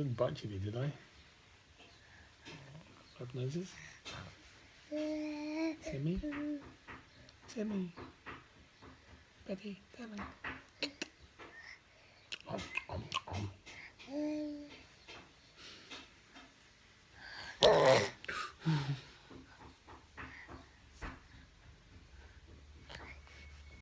didn't bite you, did I? Rub noses. Timmy. Timmy. Betty. Danny. Oh.